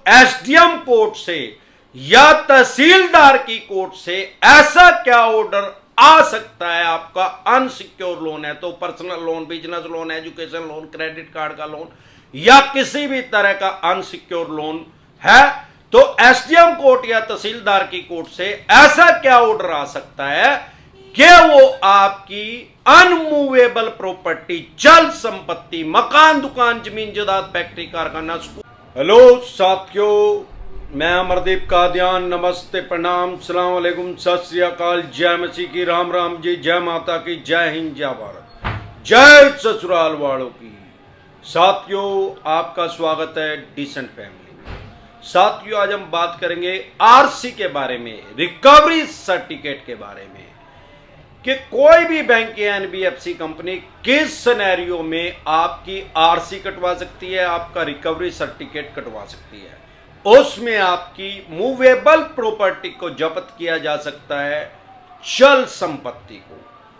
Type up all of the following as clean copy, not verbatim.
SDM court से या तहसीलदार की कोर्ट से ऐसा क्या ऑर्डर आ सकता है? आपका अनसिक्योर लोन है तो personal loan, business loan, education loan, credit card का लोन या किसी भी तरह का अनसिक्योर लोन है तो एसडीएम कोर्ट या तहसीलदार की कोर्ट से ऐसा क्या ऑर्डर आ सकता है कि वो आपकी अनमूवेबल प्रॉपर्टी, चल संपत्ति, मकान, दुकान, जमीन जायदाद, फैक्ट्री, कारखाना, स्कूल। हेलो साथियों, मैं अमरदीप कादियान, नमस्ते, प्रणाम, सलाम वालेकुम, सत श्री अकाल, जय मसीह की, राम राम जी, जय माता की, जय हिंद, जय भारत, जय ससुराल वालों की। साथियों, आपका स्वागत है डिसेंट फैमिली में। साथियों, आज हम बात करेंगे आरसी के बारे में, रिकवरी सर्टिफिकेट के बारे में कि कोई भी बैंक या एनबीएफसी कंपनी किस सिनेरियो में आपकी आरसी कटवा सकती है, आपका रिकवरी सर्टिफिकेट कटवा सकती है। उसमें आपकी मूवेबल प्रॉपर्टी को जब्त किया जा सकता है, चल संपत्ति को।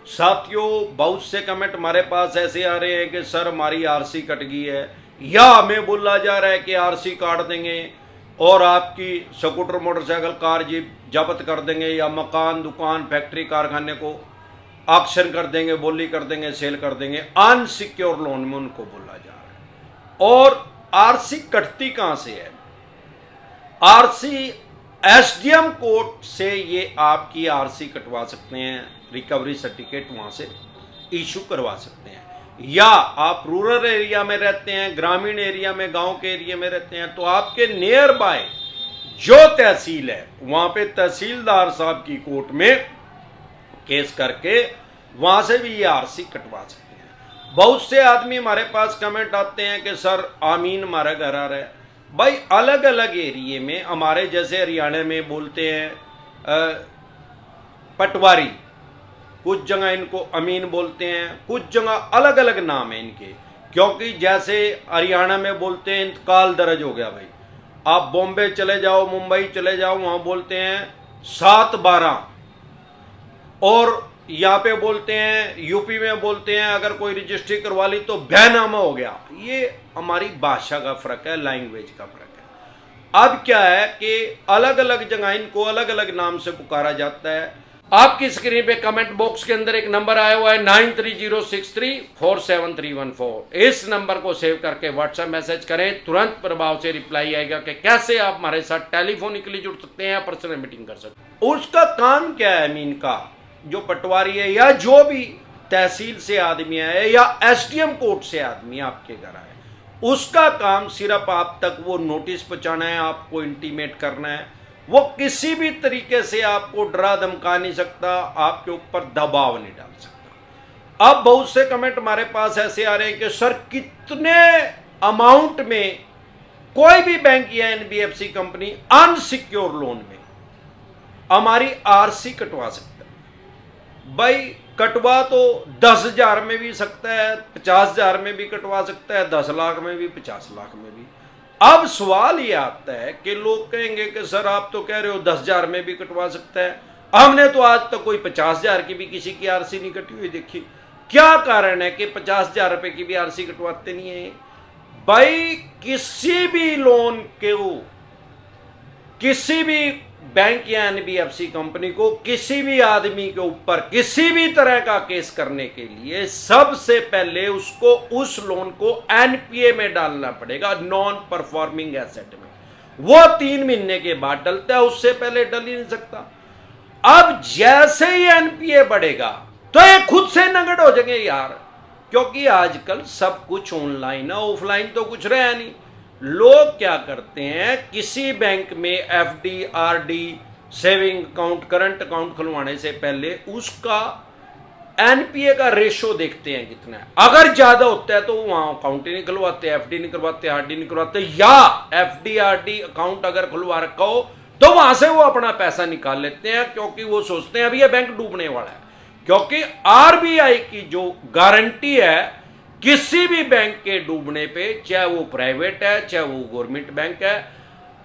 साथियों, बहुत से कमेंट हमारे पास ऐसे आ रहे हैं कि सर हमारी आरसी कट गई है, या हमें बोला जा रहा है कि आरसी काट देंगे और आपकी स्कूटर, मोटरसाइकिल, कार, जीप जब्त कर देंगे, या मकान, दुकान, फैक्ट्री, कारखाने को ऑक्शन कर देंगे, बोली कर देंगे, सेल कर देंगे। अनसिक्योर लोन में उनको बोला जा रहा है। और आरसी कटती कहां से है? आरसी एसडीएम कोर्ट से ये आपकी आरसी कटवा सकते हैं, रिकवरी सर्टिफिकेट वहां से इशू करवा सकते हैं। या आप रूरल एरिया में रहते हैं, ग्रामीण एरिया में, गांव के एरिया में रहते हैं, तो आपके नियर बाय जो तहसील है वहां पे तहसीलदार साहब की कोर्ट में केस करके वहां से भी ये आरसी कटवा सकते हैं। बहुत से आदमी हमारे पास कमेंट आते हैं कि सर आमीन हमारा घर आ रहा है। भाई, अलग अलग एरिए में, हमारे जैसे हरियाणा में बोलते हैं पटवारी, कुछ जगह इनको अमीन बोलते हैं, कुछ जगह अलग अलग नाम है इनके। क्योंकि जैसे हरियाणा में बोलते हैं इंतकाल दर्ज हो गया। भाई, आप बॉम्बे चले जाओ, मुंबई चले जाओ, वहां बोलते हैं 7/12। और यहाँ पे बोलते हैं, यूपी में बोलते हैं अगर कोई रजिस्ट्री करवा ली तो बैनामा हो गया। ये हमारी भाषा का फर्क है, लैंग्वेज का फर्क है। अब क्या है कि अलग अलग जगह इनको अलग अलग नाम से पुकारा जाता है। आपकी स्क्रीन पे कमेंट बॉक्स के अंदर एक नंबर आया हुआ है 9306347314। इस नंबर को सेव करके व्हाट्सएप मैसेज करें, तुरंत प्रभाव से रिप्लाई आएगा कि कैसे आप हमारे साथ टेलीफोनिकली जुड़ सकते हैं या पर्सनल मीटिंग कर सकते हैं। उसका काम क्या है? अमीन का जो पटवारी है या जो भी तहसील से आदमी है या एसडीएम कोर्ट से आदमी आपके घर आए, उसका काम सिर्फ आप तक वो नोटिस पहुंचाना है, आपको इंटीमेट करना है। वो किसी भी तरीके से आपको डरा धमका नहीं सकता, आपके ऊपर दबाव नहीं डाल सकता। अब बहुत से कमेंट हमारे पास ऐसे आ रहे हैं कि सर कितने अमाउंट में कोई भी बैंक या एनबीएफसी कंपनी अनसिक्योर लोन में हमारी आरसी कटवा सकता है? भाई, कटवा तो 10,000 में भी सकता है, 50,000 में भी कटवा सकता है, 10 लाख में भी, 50 लाख में भी। अब सवाल ये आता है कि लोग कहेंगे कि सर आप तो कह रहे हो 10,000 में भी कटवा सकता है, हमने तो आज तक कोई 50,000 की भी किसी की आरसी नहीं कटी हुई देखी। क्या कारण है कि 50,000 रुपए की भी आरसी कटवाते नहीं है? भाई, किसी भी लोन के किसी भी बैंक या एनबीएफसी कंपनी को किसी भी आदमी के ऊपर किसी भी तरह का केस करने के लिए सबसे पहले उसको उस लोन को एनपीए में डालना पड़ेगा, नॉन परफॉर्मिंग एसेट में। वो 3 महीने के बाद डलता है, उससे पहले डल ही नहीं सकता। अब जैसे ही एनपीए बढ़ेगा तो ये खुद से नगद हो जाएंगे यार, क्योंकि आजकल सब कुछ ऑनलाइन है, ऑफलाइन तो कुछ रहा नहीं। लोग क्या करते हैं, किसी बैंक में FD, RD, saving account, current account खुलवाने से पहले उसका एनपीए का रेशो देखते हैं कितना है। अगर ज्यादा होता है तो वहां अकाउंट ही नहीं खुलवाते, एफडी नहीं करवाते, आरडी नहीं करवाते, या एफडी आरडी अकाउंट अगर खुलवा रखा हो तो वहां से वो अपना पैसा निकाल लेते हैं, क्योंकि वो सोचते हैं अभी ये बैंक डूबने वाला है। क्योंकि आरबीआई की जो गारंटी है किसी भी बैंक के डूबने पे, चाहे वो प्राइवेट है चाहे वो गवर्नमेंट बैंक है,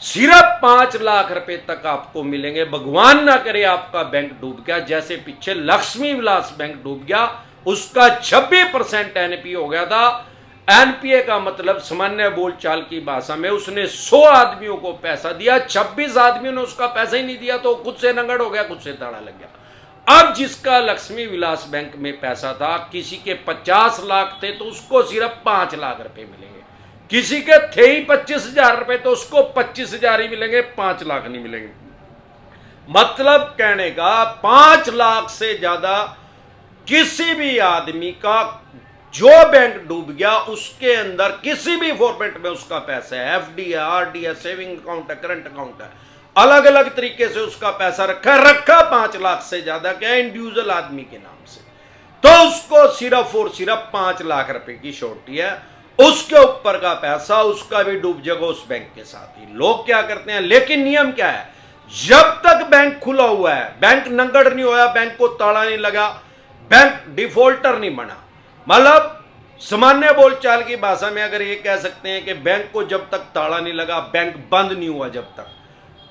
सिर्फ 5 लाख रुपए तक आपको मिलेंगे। भगवान ना करे आपका बैंक डूब गया, जैसे पीछे लक्ष्मी विलास बैंक डूब गया, उसका 26% एनपी हो गया था। एनपीए का मतलब सामान्य बोलचाल की भाषा में उसने 100 आदमियों को पैसा दिया, 26 आदमियों ने उसका पैसा ही नहीं दिया तो खुद से नंगड़ हो गया, खुद से ताला लग गया। अब जिसका लक्ष्मी विलास बैंक में पैसा था, किसी के 50 लाख थे तो उसको सिर्फ 5 लाख रुपए मिलेंगे, किसी के थे ही 25,000 रुपए तो उसको 25,000 ही मिलेंगे, 5 लाख नहीं मिलेंगे। मतलब कहने का 5 लाख से ज्यादा किसी भी आदमी का जो बैंक डूब गया उसके अंदर किसी भी फॉर्मेट में उसका पैसा है, एफडी है, आरडी है, सेविंग अकाउंट है, करंट अकाउंट है, अलग अलग तरीके से उसका पैसा रखा 5 लाख से ज्यादा क्या इंडिविजुअल आदमी के नाम से, तो उसको सिर्फ और सिर्फ 5 लाख रुपए की श्योरिटी है। उसके ऊपर का पैसा उसका भी डूब जाएगा उस बैंक के साथ ही। लोग क्या करते हैं, लेकिन नियम क्या है, जब तक बैंक खुला हुआ है, बैंक नंगड़ नहीं होया, बैंक को ताला नहीं लगा, बैंक डिफॉल्टर नहीं बना, मतलब सामान्य बोलचाल की भाषा में अगर ये कह सकते हैं कि बैंक को जब तक ताला नहीं लगा, बैंक बंद नहीं हुआ जब तक,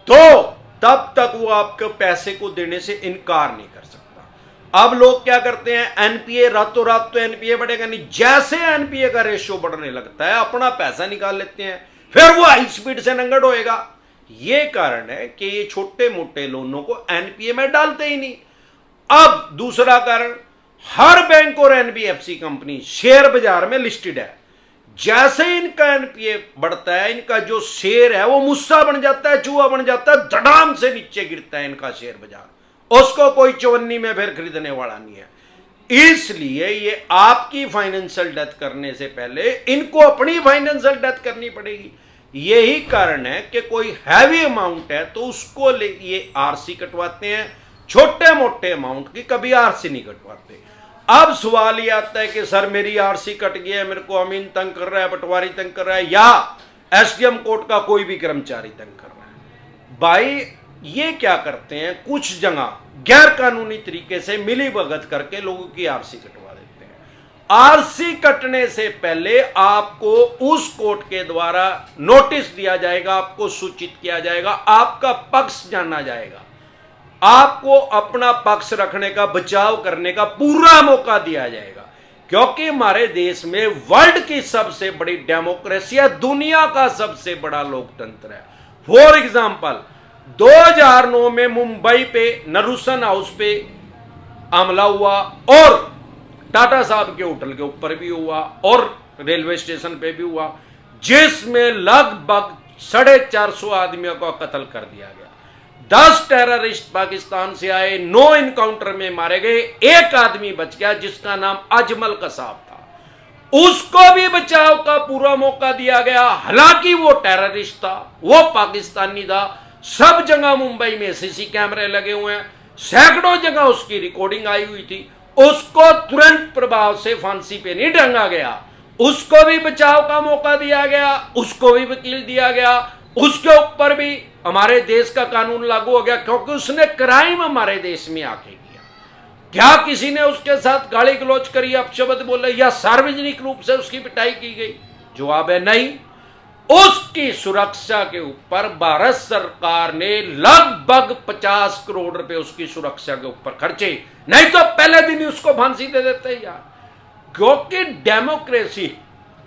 तो तब तक वो आपके पैसे को देने से इनकार नहीं कर सकता। अब लोग क्या करते हैं, एनपीए रातों रात तो एनपीए बढ़ेगा नहीं, जैसे एनपीए का रेशियो बढ़ने लगता है अपना पैसा निकाल लेते हैं, फिर वो हाई स्पीड से नंगड़ होएगा। ये कारण है कि ये छोटे मोटे लोनों को एनपीए में डालते ही नहीं। अब दूसरा कारण, हर बैंक और एनबीएफसी कंपनी शेयर बाजार में लिस्टेड है, जैसे इनका एनपीए बढ़ता है इनका जो शेयर है वो मुस्सा बन जाता है, चूहा बन जाता है, धड़ाम से नीचे गिरता है इनका शेयर बाजार, उसको कोई चवन्नी में फिर खरीदने वाला नहीं है। इसलिए ये आपकी फाइनेंशियल डेथ करने से पहले इनको अपनी फाइनेंशियल डेथ करनी पड़ेगी। यही कारण है कि कोई हैवी अमाउंट है तो उसको ये आरसी कटवाते हैं, छोटे मोटे अमाउंट की कभी आरसी नहीं कटवाते। अब सवाल ये आता है कि सर मेरी आरसी कट गई है, मेरे को अमीन तंग कर रहा है, पटवारी तंग कर रहा है, या एसडीएम कोर्ट का कोई भी कर्मचारी तंग कर रहा है। भाई ये क्या करते हैं, कुछ जगह गैर कानूनी तरीके से मिली भगत करके लोगों की आरसी कटवा देते हैं। आरसी कटने से पहले आपको उस कोर्ट के द्वारा नोटिस दिया जाएगा, आपको सूचित किया जाएगा, आपका पक्ष जाना जाएगा, आपको अपना पक्ष रखने का, बचाव करने का पूरा मौका दिया जाएगा, क्योंकि हमारे देश में वर्ल्ड की सबसे बड़ी डेमोक्रेसी है, दुनिया का सबसे बड़ा लोकतंत्र है। फॉर एग्जाम्पल 2009 में मुंबई पे नरुसन हाउस पे हमला हुआ और टाटा साहब के होटल के ऊपर भी हुआ और रेलवे स्टेशन पे भी हुआ, जिसमें लगभग 450 आदमियों का कत्ल कर दिया गया। 10 टेररिस्ट पाकिस्तान से आए, 9 इनकाउंटर में मारे गए, एक आदमी बच गया जिसका नाम अजमल कसाब था, उसको भी बचाव का पूरा मौका दिया गया। हालांकि वो टेररिस्ट था, वो पाकिस्तानी था, सब जगह मुंबई में सीसी कैमरे लगे हुए हैं, सैकड़ों जगह उसकी रिकॉर्डिंग आई हुई थी, उसको तुरंत प्रभाव से फांसी पे नहीं टंगा गया, उसको भी बचाव का मौका दिया गया, उसको भी वकील दिया गया, उसके ऊपर भी हमारे देश का कानून लागू हो गया, क्योंकि उसने क्राइम हमारे देश में आके किया। क्या किसी ने उसके साथ गाली गलौज करी, अपशब्द बोले या सार्वजनिक रूप से उसकी पिटाई की गई? जवाब है नहीं। उसकी सुरक्षा के ऊपर भारत सरकार ने लगभग 50 करोड़ रुपए उसकी सुरक्षा के ऊपर खर्चे, नहीं तो पहले दिन ही उसको फांसी दे देते यार। क्योंकि डेमोक्रेसी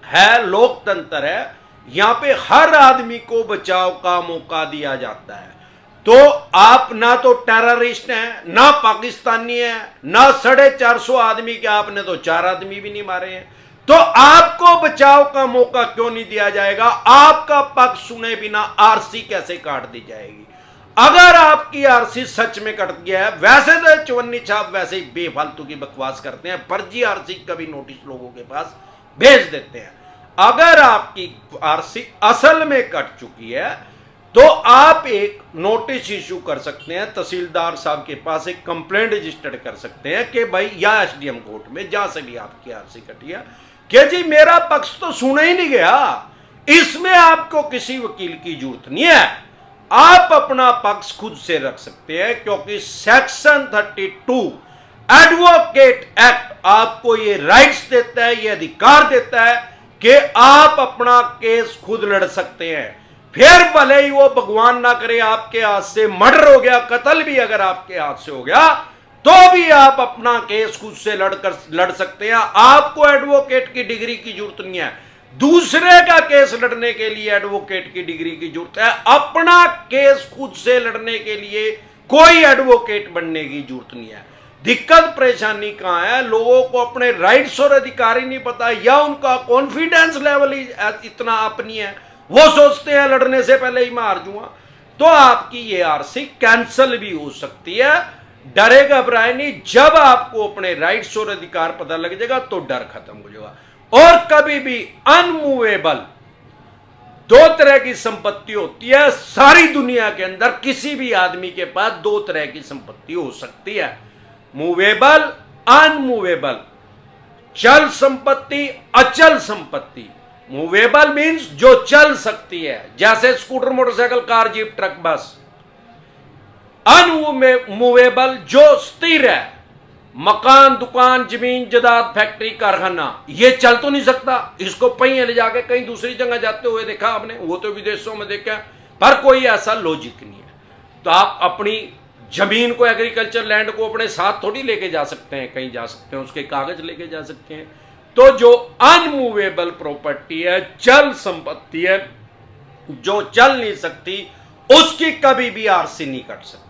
है, लोकतंत्र है, यहां पे हर आदमी को बचाव का मौका दिया जाता है। तो आप ना तो टेररिस्ट हैं, ना पाकिस्तानी हैं, ना 450 आदमी के, आपने तो 4 आदमी भी नहीं मारे हैं, तो आपको बचाव का मौका क्यों नहीं दिया जाएगा? आपका पक्ष सुने बिना आरसी कैसे काट दी जाएगी? अगर आपकी आरसी सच में कट गया है, वैसे तो चवन्नी छाप वैसे ही बेफालतू की बकवास करते हैं, फर्जी आरसी का भी नोटिस लोगों के पास भेज देते हैं। अगर आपकी आरसी असल में कट चुकी है तो आप एक नोटिस इशू कर सकते हैं, तहसीलदार साहब के पास एक कंप्लेंट रजिस्टर्ड कर सकते हैं कि भाई, या एसडीएम कोर्ट में, जहां से भी आपकी आरसी कटी है, कि जी मेरा पक्ष तो सुना ही नहीं गया, इसमें आपको किसी वकील की जरूरत नहीं है, आप अपना पक्ष खुद से रख सकते हैं, क्योंकि सेक्शन 32 एडवोकेट एक्ट आपको ये राइट्स देता है, ये अधिकार देता है कि आप अपना केस खुद लड़ सकते हैं। फिर भले ही वो भगवान ना करे आपके हाथ से मर्डर हो गया, कत्ल भी अगर आपके हाथ से हो गया, तो भी आप अपना केस खुद से लड़ सकते हैं। आपको एडवोकेट की डिग्री की जरूरत नहीं है, दूसरे का केस लड़ने के लिए एडवोकेट की डिग्री की जरूरत है। अपना केस खुद से लड़ने के लिए कोई एडवोकेट बनने की जरूरत नहीं है। दिक्कत परेशानी कहां है, लोगों को अपने राइट्स और अधिकार ही नहीं पता, या उनका कॉन्फिडेंस लेवल ही इतना अप नहीं है, वो सोचते हैं लड़ने से पहले ही मार जाऊंगा। तो आपकी ये आरसी कैंसिल भी हो सकती है। डरे घबराए नहीं, जब आपको अपने राइट्स और अधिकार पता लग जाएगा तो डर खत्म हो जाएगा। और कभी भी अनमूवेबल दो तरह की संपत्ति होती है सारी दुनिया के अंदर, किसी भी आदमी के पास दो तरह की संपत्ति हो सकती है, मूवेबल, अनमूवेबल। चल संपत्ति, अचल संपत्ति। मूवेबल मींस जो चल सकती है, जैसे scooter, motorcycle, car, jeep, truck, बस। अनमूवेबल जो स्थिर है, मकान, दुकान, जमीन, जायदाद, फैक्ट्री, कारखाना, ये चल तो नहीं सकता। इसको पहिए ले जाके कहीं दूसरी जगह जाते हुए देखा आपने, वो तो विदेशों में देखा, पर कोई ऐसा लॉजिक नहीं है। तो आप अपनी जमीन को, एग्रीकल्चर लैंड को अपने साथ थोड़ी लेके जा सकते हैं, कहीं जा सकते हैं, उसके कागज लेके जा सकते हैं। तो जो अनमूवेबल प्रॉपर्टी है, चल संपत्ति है, जो चल नहीं सकती, उसकी कभी भी आरसी नहीं कट सकती।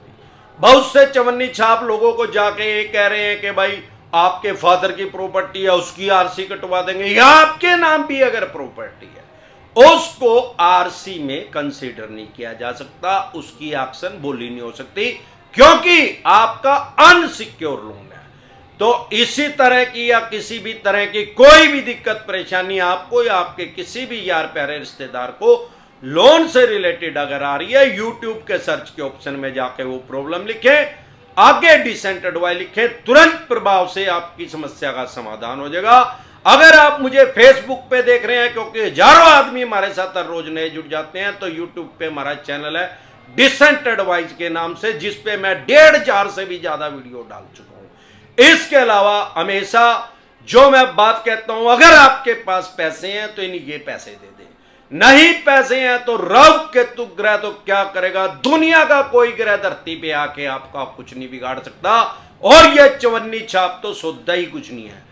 बहुत से चवन्नी छाप लोगों को जाके ये कह रहे हैं कि भाई आपके फादर की प्रॉपर्टी है, उसकी आरसी कटवा देंगे, या आपके नाम भी अगर प्रॉपर्टी है, उसको आरसी में कंसीडर नहीं किया जा सकता, उसकी एक्शन बोली नहीं हो सकती, क्योंकि आपका अनसिक्योर लोन है। तो इसी तरह की या किसी भी तरह की कोई भी दिक्कत परेशानी आपको या आपके किसी भी यार प्यारे रिश्तेदार को लोन से रिलेटेड अगर आ रही है, यूट्यूब के सर्च के ऑप्शन में जाके वो प्रॉब्लम लिखें, आगे डिसेंट एडवाइस लिखें, तुरंत प्रभाव से आपकी समस्या का समाधान हो जाएगा। अगर आप मुझे फेसबुक पे देख रहे हैं, क्योंकि हजारों आदमी हमारे साथ हर रोज नए जुड़ जाते हैं, तो यूट्यूब पे हमारा चैनल है डिसेंट एडवाइस के नाम से, जिसपे मैं 1.5 से भी ज्यादा वीडियो डाल चुका हूं। इसके अलावा हमेशा जो मैं बात कहता हूं, अगर आपके पास पैसे हैं तो इन्हीं ये पैसे दे दें, नहीं पैसे हैं तो राहु केतु ग्रह तो क्या करेगा, दुनिया का कोई ग्रह धरती पे आके आपका कुछ नहीं बिगाड़ सकता। और ये चवन्नी छाप तो सौदा ही कुछ नहीं है।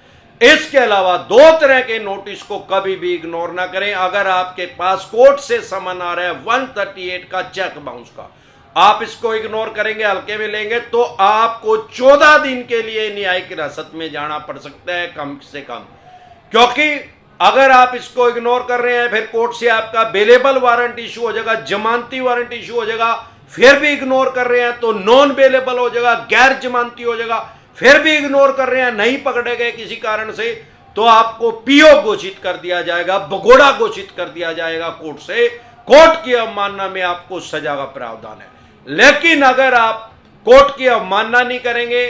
इसके अलावा दो तरह के नोटिस को कभी भी इग्नोर ना करें। अगर आपके पास कोर्ट से समन आ रहा है 138 का चेक बाउंस का, आप इसको इग्नोर करेंगे, हल्के में लेंगे, तो आपको 14 दिन के लिए न्यायिक हिरासत में जाना पड़ सकता है, कम से कम। क्योंकि अगर आप इसको इग्नोर कर रहे हैं, फिर कोर्ट से आपका बेलेबल वारंट इशू हो जाएगा, जमानती वारंट इशू हो जाएगा, फिर भी इग्नोर कर रहे हैं तो नॉन बेलेबल हो जाएगा, गैर जमानती हो जाएगा, फिर भी इग्नोर कर रहे हैं, नहीं पकड़े गए किसी कारण से, तो आपको पीओ घोषित कर दिया जाएगा, भगोड़ा घोषित कर दिया जाएगा कोर्ट से। कोर्ट की अवमानना में आपको सजा का प्रावधान है। लेकिन अगर आप कोर्ट की अवमानना नहीं करेंगे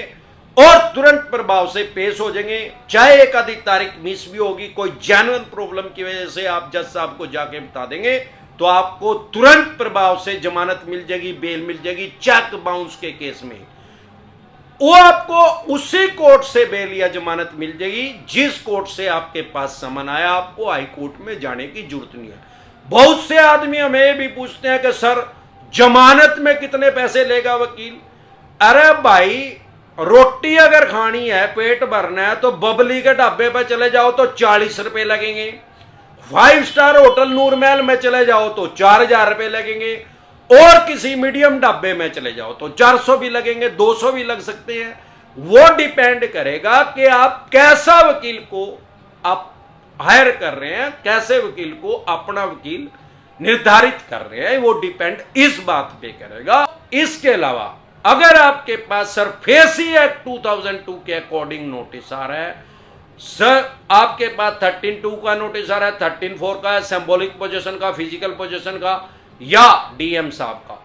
और तुरंत प्रभाव से पेश हो जाएंगे, चाहे एक आधी तारीख मिस भी होगी, कोई जेन्युइन प्रॉब्लम की वजह से आप जज साहब को जाके बता देंगे, तो आपको तुरंत प्रभाव से जमानत मिल जाएगी, बेल मिल जाएगी। चेक बाउंस के केस में वो आपको उसी कोर्ट से बेल या जमानत मिल जाएगी जिस कोर्ट से आपके पास समन आया, आपको हाई कोर्ट में जाने की जरूरत नहीं है। बहुत से आदमी हमें भी पूछते हैं कि सर जमानत में कितने पैसे लेगा वकील। अरे भाई, रोटी अगर खानी है, पेट भरना है, तो बबली के ढाबे पर चले जाओ तो 40 रुपए लगेंगे, 5 स्टार होटल नूरमहल में चले जाओ तो 4000 रुपए लगेंगे, और किसी मीडियम ढाबे में चले जाओ तो 400 भी लगेंगे, 200 भी लग सकते हैं। वो डिपेंड करेगा कि आप कैसा वकील को आप हायर कर रहे हैं, कैसे वकील को अपना वकील निर्धारित कर रहे हैं, वो डिपेंड इस बात पे करेगा। इसके अलावा अगर आपके पास सरफेसी एक्ट 2002 के अकॉर्डिंग नोटिस आ रहा है, सर आपके पास 13(2) का नोटिस आ रहा है, 13(4) का, सिंबॉलिक पोजीशन का, फिजिकल पोजीशन का, या डीएम साहब का,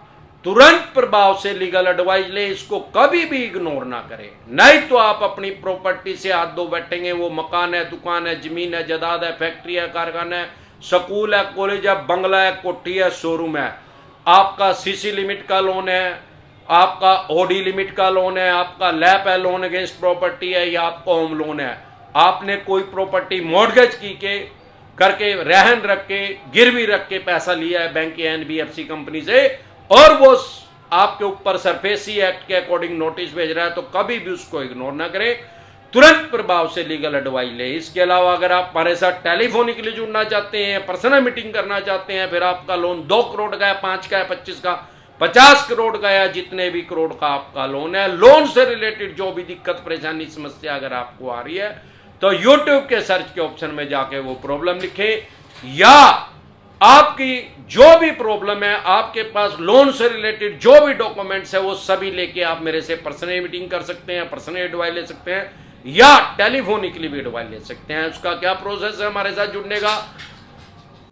तुरंत प्रभाव से लीगल एडवाइस ले, इसको कभी भी इग्नोर ना करें। नहीं तो आप अपनी प्रॉपर्टी से हाथ धो बैठेंगे। वो मकान है, दुकान है, जमीन है, जायदाद है, फैक्ट्री है, कारखाना है, स्कूल है, कॉलेज है, बंगला है, कोठी है, शोरूम है, आपका सीसी लिमिट का लोन है, आपका ओडी लिमिट का लोन है, आपका लैप है, लोन अगेंस्ट प्रॉपर्टी है, या आपका होम लोन है, आपने कोई प्रॉपर्टी मॉर्गेज की के करके रहन रख के गिरवी रख के पैसा लिया है बैंक या एनबीएफसी कंपनी से, और वो आपके ऊपर सरफेसी एक्ट के अकॉर्डिंग नोटिस भेज रहा है तो कभी भी उसको इग्नोर ना करें, तुरंत प्रभाव से लीगल एडवाइस लें। इसके अलावा अगर आप हमारे साथ टेलीफोनिकली जुड़ना चाहते हैं, पर्सनल मीटिंग करना चाहते हैं, फिर आपका लोन 2 करोड़ का है, 5 का है, 25 का, 50 करोड़ का या जितने भी करोड़ का आपका लोन है, लोन से रिलेटेड जो भी दिक्कत परेशानी समस्या अगर आपको आ रही है तो YouTube के सर्च के ऑप्शन में जाके वो प्रॉब्लम लिखें, या आपकी जो भी प्रॉब्लम है, आपके पास लोन से रिलेटेड जो भी डॉक्यूमेंट्स है, वो सभी लेके आप मेरे से पर्सनल मीटिंग कर सकते हैं, पर्सनल एडवाइस ले सकते हैं या टेलीफोनिकली भी एडवाइस ले सकते हैं। उसका क्या प्रोसेस है हमारे साथ जुड़ने का,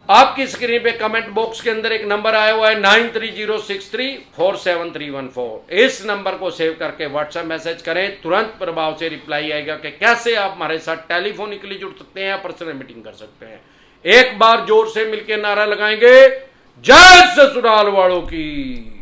आपकी स्क्रीन पे कमेंट बॉक्स के अंदर एक नंबर आया हुआ है 9306347314। इस नंबर को सेव करके व्हाट्सएप मैसेज करें, तुरंत प्रभाव से रिप्लाई आएगा कि कैसे आप हमारे साथ टेलीफोनिकली जुड़ सकते हैं या पर्सनल मीटिंग कर सकते हैं। एक बार जोर से मिलकर नारा लगाएंगे, जय ससुराल वालों की।